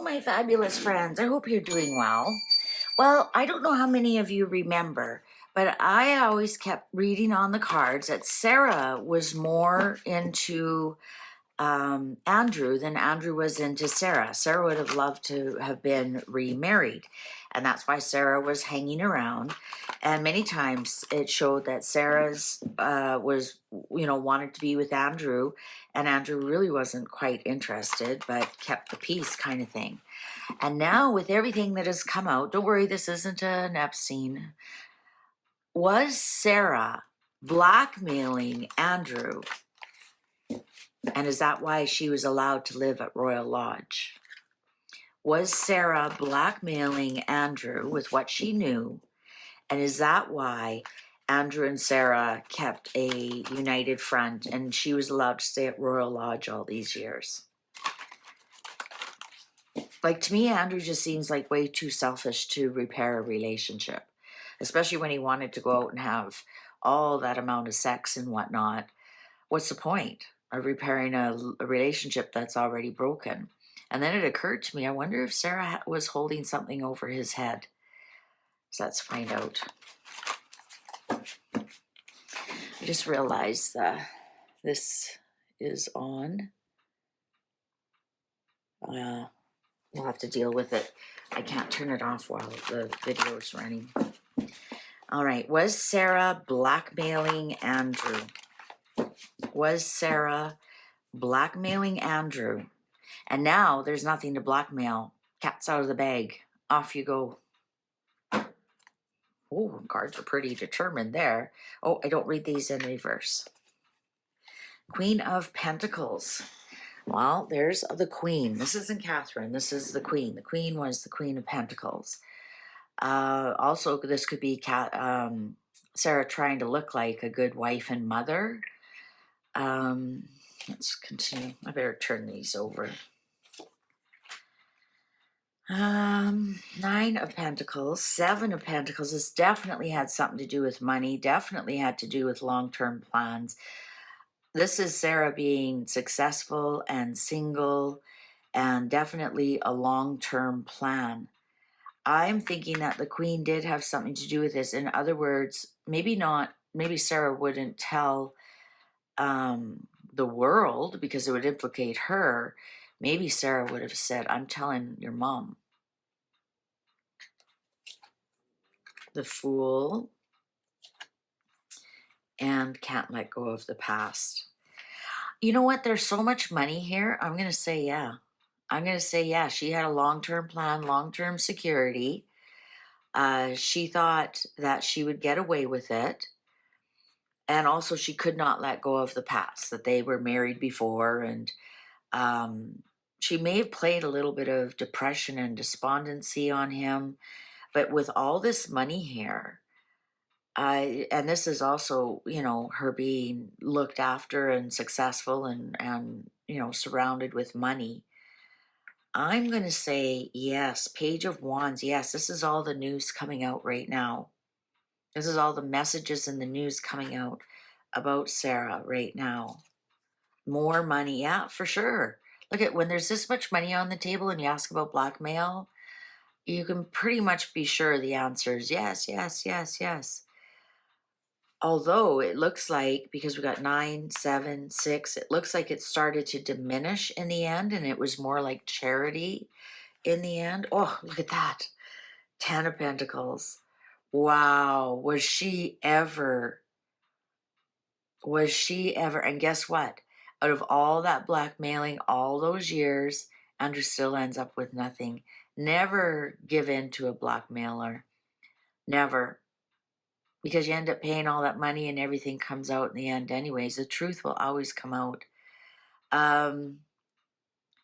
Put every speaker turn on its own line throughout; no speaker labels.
my fabulous friends. I hope you're doing well. Well, I don't know how many of you remember, but I always kept reading on the cards that Sarah was more into Andrew than Andrew was into Sarah. Sarah would have loved to have been remarried, and that's why Sarah was hanging around. And many times it showed that Sarah's was, wanted to be with Andrew, and Andrew really wasn't quite interested, but kept the peace kind of thing. And now with everything that has come out, don't worry, this isn't an Epstein. Was Sarah blackmailing Andrew? And is that why she was allowed to live at Royal Lodge? Was Sarah blackmailing Andrew with what she knew? And is that why Andrew and Sarah kept a united front and she was allowed to stay at Royal Lodge all these years? Like, to me, Andrew just seems like way too selfish to repair a relationship, especially when he wanted to go out and have all that amount of sex and whatnot. What's the point of repairing a relationship that's already broken? And then it occurred to me, I wonder if Sarah was holding something over his head. So let's find out. I just realized this is on. We'll have to deal with it. I can't turn it off while the video is running. All right. Was Sarah blackmailing Andrew? Was Sarah blackmailing Andrew? And now there's nothing to blackmail. Cat's out of the bag. Off you go. Oh, cards are pretty determined there. Oh, I don't read these in reverse. Queen of Pentacles. Well, there's the Queen. This isn't Catherine. This is the Queen. The Queen was the Queen of Pentacles. Also, this could be Sarah trying to look like a good wife and mother. Let's continue. I better turn these over. Nine of Pentacles, Seven of Pentacles. This definitely had something to do with money, definitely had to do with long-term plans. This is Sarah being successful and single and definitely a long-term plan. I'm thinking that the Queen did have something to do with this. In other words, maybe Sarah wouldn't tell the world because it would implicate her. Maybe Sarah would have said, I'm telling your mom. The Fool and Can't Let Go of the Past. You know what? There's so much money here. I'm going to say yeah. I'm going to say yeah. She had a long-term plan, long-term security. She thought that she would get away with it. And also she could not let go of the past, that they were married before. And she may have played a little bit of depression and despondency on him. But with all this money here, and this is also, her being looked after and successful and surrounded with money. I'm going to say yes, Page of Wands. Yes, this is all the news coming out right now. This is all the messages in the news coming out about Sarah right now. More money. Yeah, for sure. Look at when there's this much money on the table and you ask about blackmail, you can pretty much be sure the answer is yes, yes, yes, yes. Although it looks like, because we got 9, 7, 6, it looks like it started to diminish in the end and it was more like charity in the end. Oh, look at that. 10 of Pentacles. Wow. Was she ever? And guess what? Out of all that blackmailing, all those years, Andrew still ends up with nothing. Never give in to a blackmailer. Never. Because you end up paying all that money and everything comes out in the end anyways. The truth will always come out.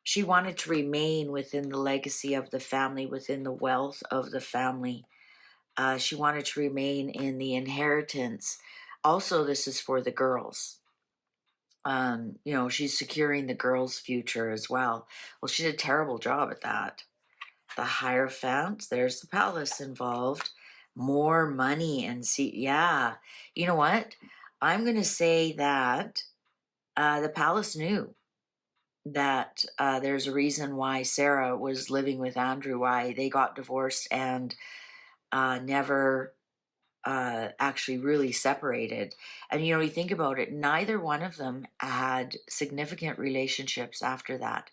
She wanted to remain within the legacy of the family, within the wealth of the family. She wanted to remain in the inheritance. Also, this is for the girls. She's securing the girls' future as well. Well, she did a terrible job at that. The Hierophant, there's the palace involved. More money and yeah. You know what? I'm going to say that the palace knew. that there's a reason why Sarah was living with Andrew, why they got divorced and never actually really separated. And you know, you think about it, neither one of them had significant relationships after that.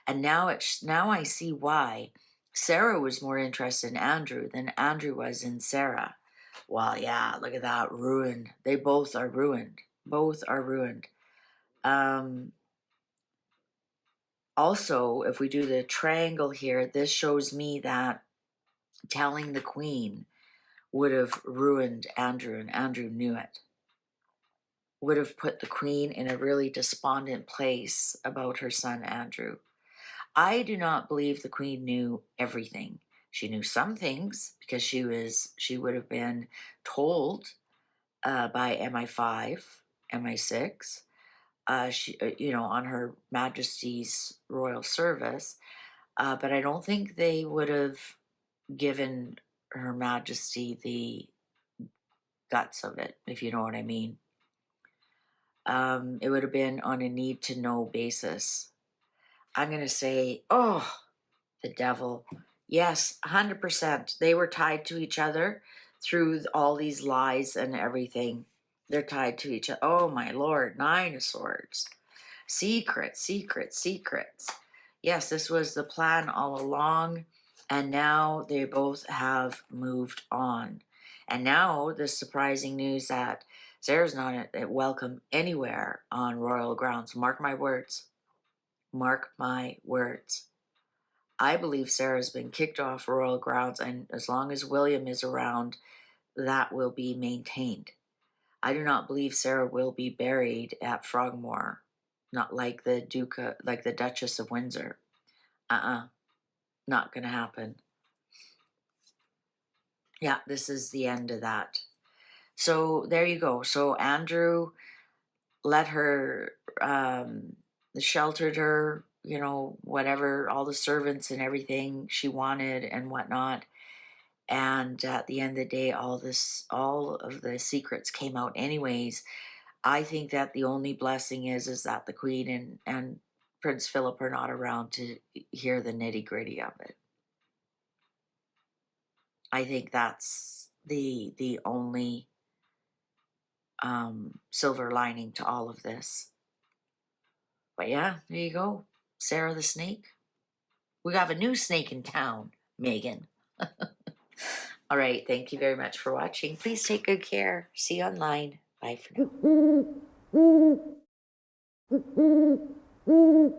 And now I see why Sarah was more interested in Andrew than Andrew was in Sarah. Well, yeah, look at that, ruined. They both are ruined. Both are ruined. Um, Also, if we do the triangle here, this shows me that telling the queen would have ruined Andrew, and Andrew knew it. Would have put the queen in a really despondent place about her son Andrew. I do not believe the queen knew everything. She knew some things because she would have been told by MI5, MI6, on Her Majesty's Royal Service. But I don't think they would have given Her Majesty the guts of it, if you know what I mean. It would have been on a need to know basis. I'm going to say, oh, the devil. Yes, 100%. They were tied to each other through all these lies and everything. They're tied to each other. Oh, my Lord. 9 of Swords. Secrets, secrets, secrets. Yes, this was the plan all along, and now they both have moved on. And now the surprising news that Sarah's not welcome anywhere on royal grounds. Mark my words. Mark my words. I believe Sarah's been kicked off royal grounds, and as long as William is around, that will be maintained. I do not believe Sarah will be buried at Frogmore, not like like the Duchess of Windsor. Not gonna happen. Yeah, this is the end of that. So there you go. So Andrew let her, sheltered her, whatever, all the servants and everything she wanted and whatnot. And at the end of the day, all of the secrets came out anyways. I think that the only blessing is that the Queen and Prince Philip are not around to hear the nitty gritty of it. I think that's the only silver lining to all of this. But yeah, there you go, Sarah the Snake. We have a new snake in town, Megan. All right, thank you very much for watching. Please take good care. See you online. Bye for now.